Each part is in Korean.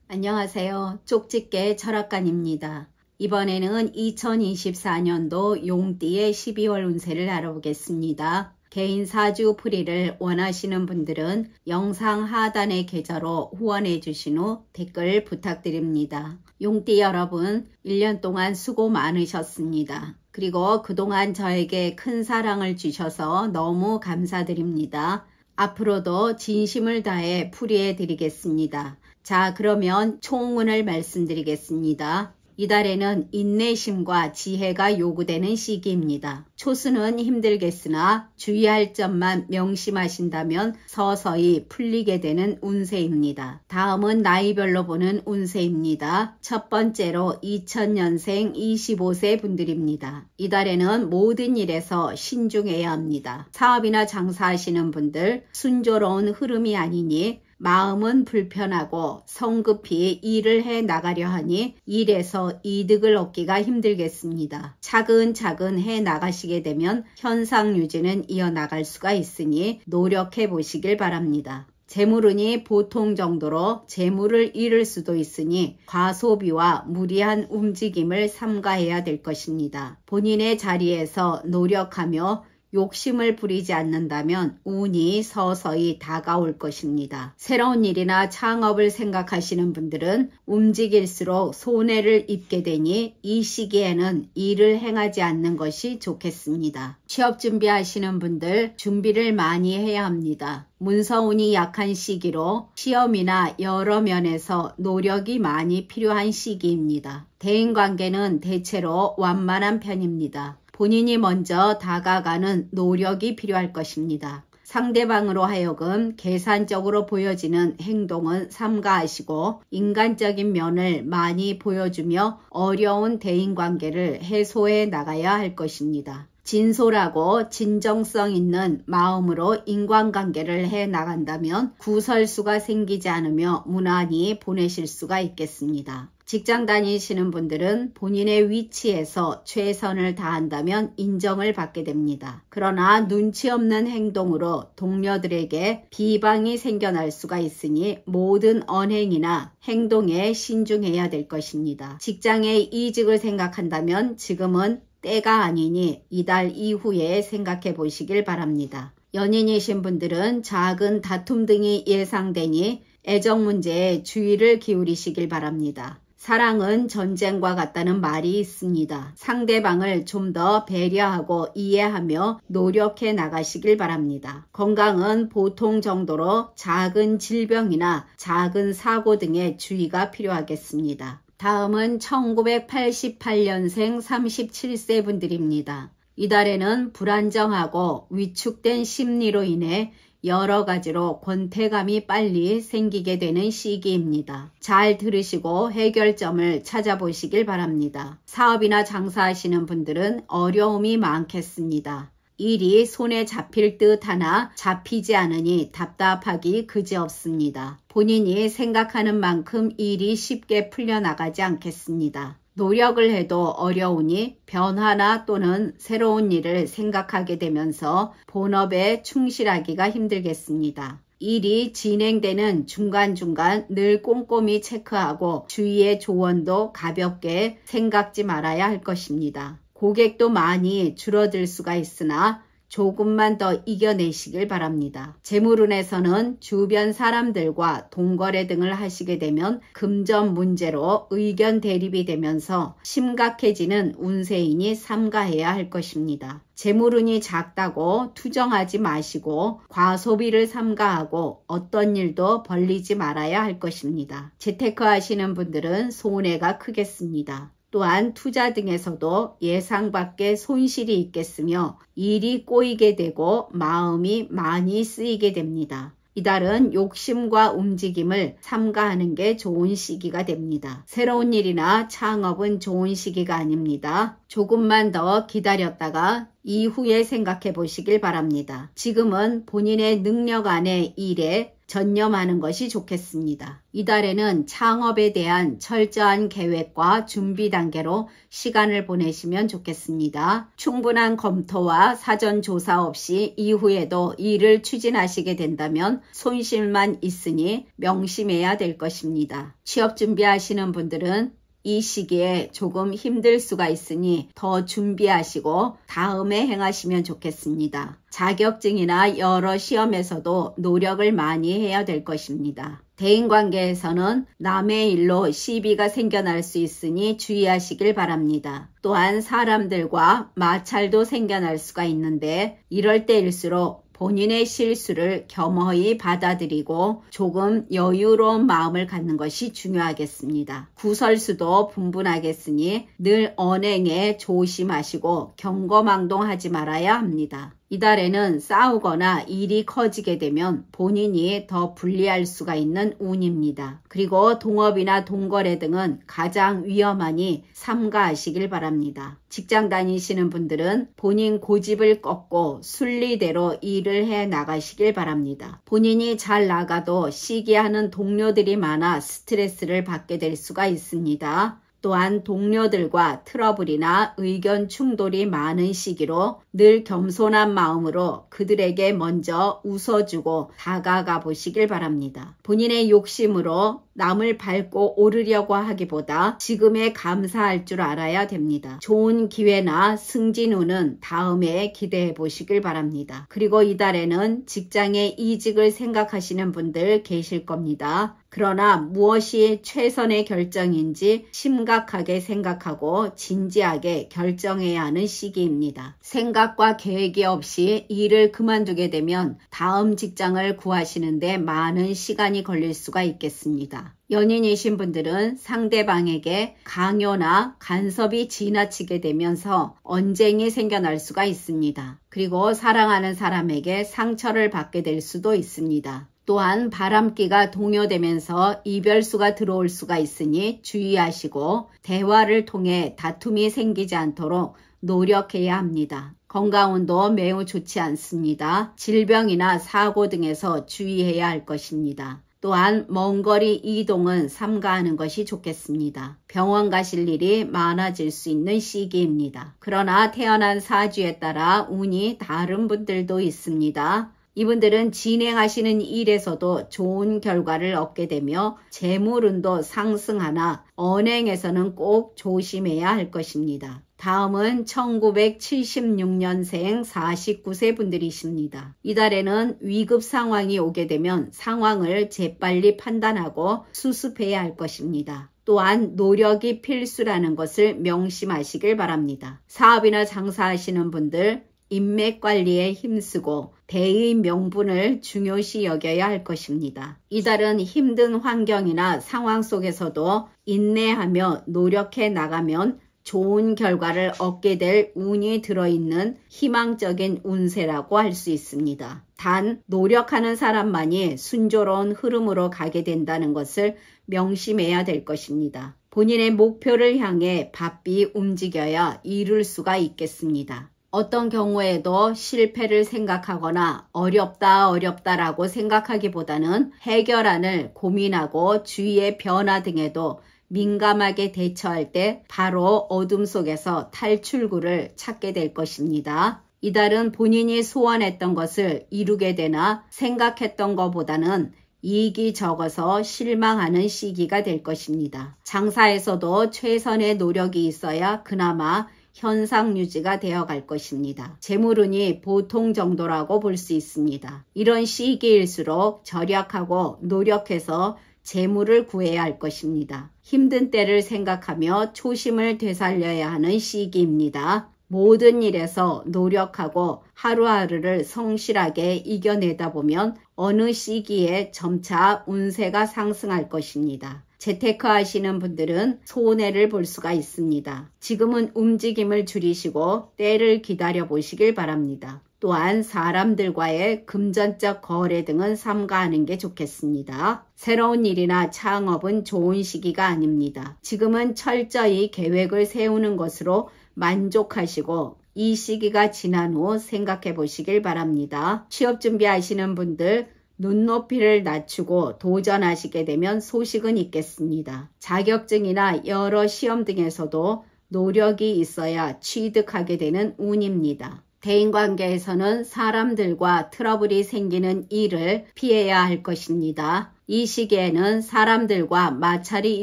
안녕하세요. 쪽집게 철학관입니다. 이번에는 2024년도 용띠의 12월 운세를 알아보겠습니다. 개인 사주 풀이를 원하시는 분들은 영상 하단의 계좌로 후원해 주신 후 댓글 부탁드립니다. 용띠 여러분, 1년 동안 수고 많으셨습니다. 그리고 그동안 저에게 큰 사랑을 주셔서 너무 감사드립니다. 앞으로도 진심을 다해 풀이해 드리겠습니다. 자, 그러면 총운을 말씀드리겠습니다. 이달에는 인내심과 지혜가 요구되는 시기입니다. 초수는 힘들겠으나 주의할 점만 명심하신다면 서서히 풀리게 되는 운세입니다. 다음은 나이별로 보는 운세입니다. 첫 번째로 2000년생 25세 분들입니다. 이달에는 모든 일에서 신중해야 합니다. 사업이나 장사하시는 분들 순조로운 흐름이 아니니 마음은 불편하고 성급히 일을 해 나가려 하니 일에서 이득을 얻기가 힘들겠습니다. 차근차근 해 나가시게 되면 현상 유지는 이어나갈 수가 있으니 노력해 보시길 바랍니다. 재물운이 보통 정도로 재물을 잃을 수도 있으니 과소비와 무리한 움직임을 삼가해야 될 것입니다. 본인의 자리에서 노력하며 욕심을 부리지 않는다면 운이 서서히 다가올 것입니다. 새로운 일이나 창업을 생각하시는 분들은 움직일수록 손해를 입게 되니 이 시기에는 일을 행하지 않는 것이 좋겠습니다. 취업 준비하시는 분들 준비를 많이 해야 합니다. 문서운이 약한 시기로 시험이나 여러 면에서 노력이 많이 필요한 시기입니다. 대인관계는 대체로 완만한 편입니다. 본인이 먼저 다가가는 노력이 필요할 것입니다. 상대방으로 하여금 계산적으로 보여지는 행동은 삼가하시고 인간적인 면을 많이 보여주며 어려운 대인관계를 해소해 나가야 할 것입니다. 진솔하고 진정성 있는 마음으로 인간관계를 해 나간다면 구설수가 생기지 않으며 무난히 보내실 수가 있겠습니다. 직장 다니시는 분들은 본인의 위치에서 최선을 다한다면 인정을 받게 됩니다. 그러나 눈치 없는 행동으로 동료들에게 비방이 생겨날 수가 있으니 모든 언행이나 행동에 신중해야 될 것입니다. 직장의 이직을 생각한다면 지금은 때가 아니니 이달 이후에 생각해 보시길 바랍니다. 연인이신 분들은 작은 다툼 등이 예상되니 애정 문제에 주의를 기울이시길 바랍니다. 사랑은 전쟁과 같다는 말이 있습니다. 상대방을 좀 더 배려하고 이해하며 노력해 나가시길 바랍니다. 건강은 보통 정도로 작은 질병이나 작은 사고 등의 주의가 필요하겠습니다. 다음은 1988년생 37세 분들입니다. 이달에는 불안정하고 위축된 심리로 인해 여러 가지로 권태감이 빨리 생기게 되는 시기입니다. 잘 들으시고 해결점을 찾아보시길 바랍니다. 사업이나 장사하시는 분들은 어려움이 많겠습니다. 일이 손에 잡힐 듯 하나 잡히지 않으니 답답하기 그지없습니다. 본인이 생각하는 만큼 일이 쉽게 풀려나가지 않겠습니다. 노력을 해도 어려우니 변화나 또는 새로운 일을 생각하게 되면서 본업에 충실하기가 힘들겠습니다. 일이 진행되는 중간중간 늘 꼼꼼히 체크하고 주위의 조언도 가볍게 생각지 말아야 할 것입니다. 고객도 많이 줄어들 수가 있으나 조금만 더 이겨내시길 바랍니다. 재물운에서는 주변 사람들과 동거래 등을 하시게 되면 금전 문제로 의견 대립이 되면서 심각해지는 운세이니 삼가해야 할 것입니다. 재물운이 작다고 투정하지 마시고 과소비를 삼가하고 어떤 일도 벌리지 말아야 할 것입니다. 재테크 하시는 분들은 손해가 크겠습니다. 또한 투자 등에서도 예상 밖의 손실이 있겠으며 일이 꼬이게 되고 마음이 많이 쓰이게 됩니다. 이달은 욕심과 움직임을 삼가하는 게 좋은 시기가 됩니다. 새로운 일이나 창업은 좋은 시기가 아닙니다. 조금만 더 기다렸다가 이후에 생각해 보시길 바랍니다. 지금은 본인의 능력 안의 일에 전념하는 것이 좋겠습니다. 이달에는 창업에 대한 철저한 계획과 준비 단계로 시간을 보내시면 좋겠습니다. 충분한 검토와 사전 조사 없이 이후에도 일을 추진하시게 된다면 손실만 있으니 명심해야 될 것입니다. 취업 준비하시는 분들은 이 시기에 조금 힘들 수가 있으니 더 준비하시고 다음에 행하시면 좋겠습니다. 자격증이나 여러 시험에서도 노력을 많이 해야 될 것입니다. 대인관계에서는 남의 일로 시비가 생겨날 수 있으니 주의하시길 바랍니다. 또한 사람들과 마찰도 생겨날 수가 있는데 이럴 때일수록 본인의 실수를 겸허히 받아들이고 조금 여유로운 마음을 갖는 것이 중요하겠습니다. 구설수도 분분하겠으니 늘 언행에 조심하시고 경거망동하지 말아야 합니다. 이달에는 싸우거나 일이 커지게 되면 본인이 더 불리할 수가 있는 운입니다. 그리고 동업이나 동거래 등은 가장 위험하니 삼가하시길 바랍니다. 직장 다니시는 분들은 본인 고집을 꺾고 순리대로 일을 해 나가시길 바랍니다. 본인이 잘 나가도 시기하는 동료들이 많아 스트레스를 받게 될 수가 있습니다. 또한 동료들과 트러블이나 의견 충돌이 많은 시기로 늘 겸손한 마음으로 그들에게 먼저 웃어주고 다가가 보시길 바랍니다. 본인의 욕심으로 남을 밟고 오르려고 하기보다 지금에 감사할 줄 알아야 됩니다. 좋은 기회나 승진운은 다음에 기대해 보시길 바랍니다. 그리고 이달에는 직장의 이직을 생각하시는 분들 계실 겁니다. 그러나 무엇이 최선의 결정인지 심각하게 생각하고 진지하게 결정해야 하는 시기입니다. 생각과 계획이 없이 일을 그만두게 되면 다음 직장을 구하시는데 많은 시간이 걸릴 수가 있겠습니다. 연인이신 분들은 상대방에게 강요나 간섭이 지나치게 되면서 언쟁이 생겨날 수가 있습니다. 그리고 사랑하는 사람에게 상처를 받게 될 수도 있습니다. 또한 바람기가 동요되면서 이별수가 들어올 수가 있으니 주의하시고 대화를 통해 다툼이 생기지 않도록 노력해야 합니다. 건강운도 매우 좋지 않습니다. 질병이나 사고 등에서 주의해야 할 것입니다. 또한 먼 거리 이동은 삼가하는 것이 좋겠습니다. 병원 가실 일이 많아질 수 있는 시기입니다. 그러나 태어난 사주에 따라 운이 다른 분들도 있습니다. 이분들은 진행하시는 일에서도 좋은 결과를 얻게 되며 재물운도 상승하나 언행에서는 꼭 조심해야 할 것입니다. 다음은 1976년생 49세 분들이십니다. 이달에는 위급 상황이 오게 되면 상황을 재빨리 판단하고 수습해야 할 것입니다. 또한 노력이 필수라는 것을 명심하시길 바랍니다. 사업이나 장사하시는 분들 인맥 관리에 힘쓰고 대의 명분을 중요시 여겨야 할 것입니다. 이달은 힘든 환경이나 상황 속에서도 인내하며 노력해 나가면 좋은 결과를 얻게 될 운이 들어있는 희망적인 운세라고 할 수 있습니다. 단 노력하는 사람만이 순조로운 흐름으로 가게 된다는 것을 명심해야 될 것입니다. 본인의 목표를 향해 바삐 움직여야 이룰 수가 있겠습니다. 어떤 경우에도 실패를 생각하거나 어렵다라고 생각하기보다는 해결안을 고민하고 주위의 변화 등에도 민감하게 대처할 때 바로 어둠 속에서 탈출구를 찾게 될 것입니다. 이달은 본인이 소원했던 것을 이루게 되나 생각했던 것보다는 이익이 적어서 실망하는 시기가 될 것입니다. 장사에서도 최선의 노력이 있어야 그나마 현상 유지가 되어 갈 것입니다. 재물운이 보통 정도라고 볼 수 있습니다. 이런 시기일수록 절약하고 노력해서 재물을 구해야 할 것입니다. 힘든 때를 생각하며 초심을 되살려야 하는 시기입니다. 모든 일에서 노력하고 하루하루를 성실하게 이겨내다 보면 어느 시기에 점차 운세가 상승할 것입니다. 재테크 하시는 분들은 손해를 볼 수가 있습니다. 지금은 움직임을 줄이시고 때를 기다려 보시길 바랍니다. 또한 사람들과의 금전적 거래 등은 삼가하는 게 좋겠습니다. 새로운 일이나 창업은 좋은 시기가 아닙니다. 지금은 철저히 계획을 세우는 것으로 만족하시고 이 시기가 지난 후 생각해 보시길 바랍니다. 취업 준비하시는 분들 눈높이를 낮추고 도전하시게 되면 소식은 있겠습니다. 자격증이나 여러 시험 등에서도 노력이 있어야 취득하게 되는 운입니다. 대인관계에서는 사람들과 트러블이 생기는 일을 피해야 할 것입니다. 이 시기에는 사람들과 마찰이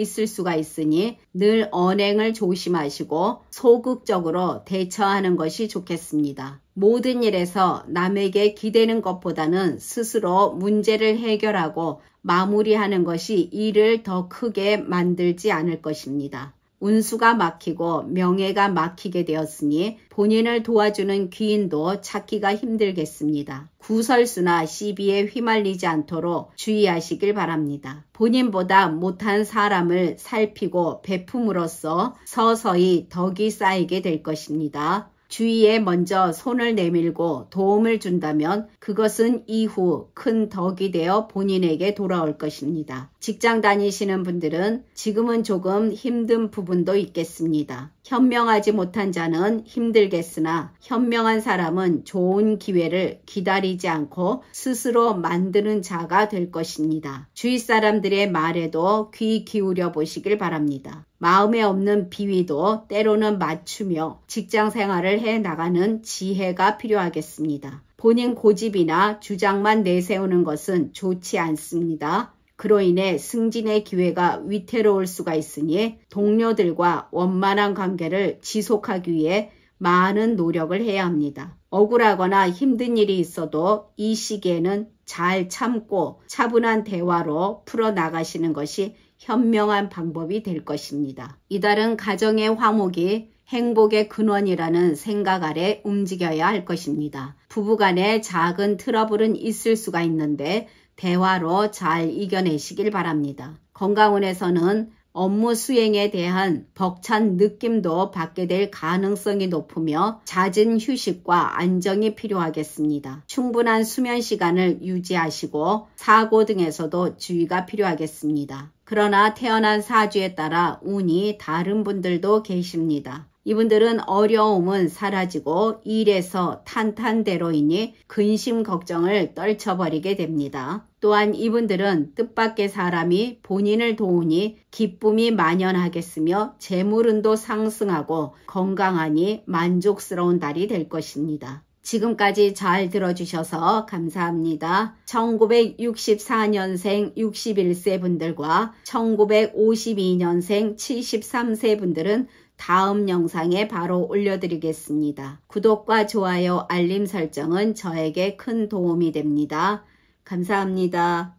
있을 수가 있으니 늘 언행을 조심하시고 소극적으로 대처하는 것이 좋겠습니다. 모든 일에서 남에게 기대는 것보다는 스스로 문제를 해결하고 마무리하는 것이 일을 더 크게 만들지 않을 것입니다. 운수가 막히고 명예가 막히게 되었으니 본인을 도와주는 귀인도 찾기가 힘들겠습니다. 구설수나 시비에 휘말리지 않도록 주의하시길 바랍니다. 본인보다 못한 사람을 살피고 베품으로써 서서히 덕이 쌓이게 될 것입니다. 주위에 먼저 손을 내밀고 도움을 준다면 그것은 이후 큰 덕이 되어 본인에게 돌아올 것입니다. 직장 다니시는 분들은 지금은 조금 힘든 부분도 있겠습니다. 현명하지 못한 자는 힘들겠으나 현명한 사람은 좋은 기회를 기다리지 않고 스스로 만드는 자가 될 것입니다. 주위 사람들의 말에도 귀 기울여 보시길 바랍니다. 마음에 없는 비위도 때로는 맞추며 직장 생활을 해 나가는 지혜가 필요하겠습니다. 본인 고집이나 주장만 내세우는 것은 좋지 않습니다. 그로 인해 승진의 기회가 위태로울 수가 있으니 동료들과 원만한 관계를 지속하기 위해 많은 노력을 해야 합니다. 억울하거나 힘든 일이 있어도 이 시기에는 잘 참고 차분한 대화로 풀어나가시는 것이 현명한 방법이 될 것입니다. 이달은 가정의 화목이 행복의 근원이라는 생각 아래 움직여야 할 것입니다. 부부간에 작은 트러블은 있을 수가 있는데 대화로 잘 이겨내시길 바랍니다. 건강운에서는 업무 수행에 대한 벅찬 느낌도 받게 될 가능성이 높으며 잦은 휴식과 안정이 필요하겠습니다. 충분한 수면 시간을 유지하시고 사고 등에서도 주의가 필요하겠습니다. 그러나 태어난 사주에 따라 운이 다른 분들도 계십니다. 이분들은 어려움은 사라지고 일에서 탄탄대로이니 근심 걱정을 떨쳐버리게 됩니다. 또한 이분들은 뜻밖의 사람이 본인을 도우니 기쁨이 만연하겠으며 재물운도 상승하고 건강하니 만족스러운 달이 될 것입니다. 지금까지 잘 들어주셔서 감사합니다. 1964년생 61세 분들과 1952년생 73세 분들은 다음 영상에 바로 올려드리겠습니다. 구독과 좋아요, 알림 설정은 저에게 큰 도움이 됩니다. 감사합니다.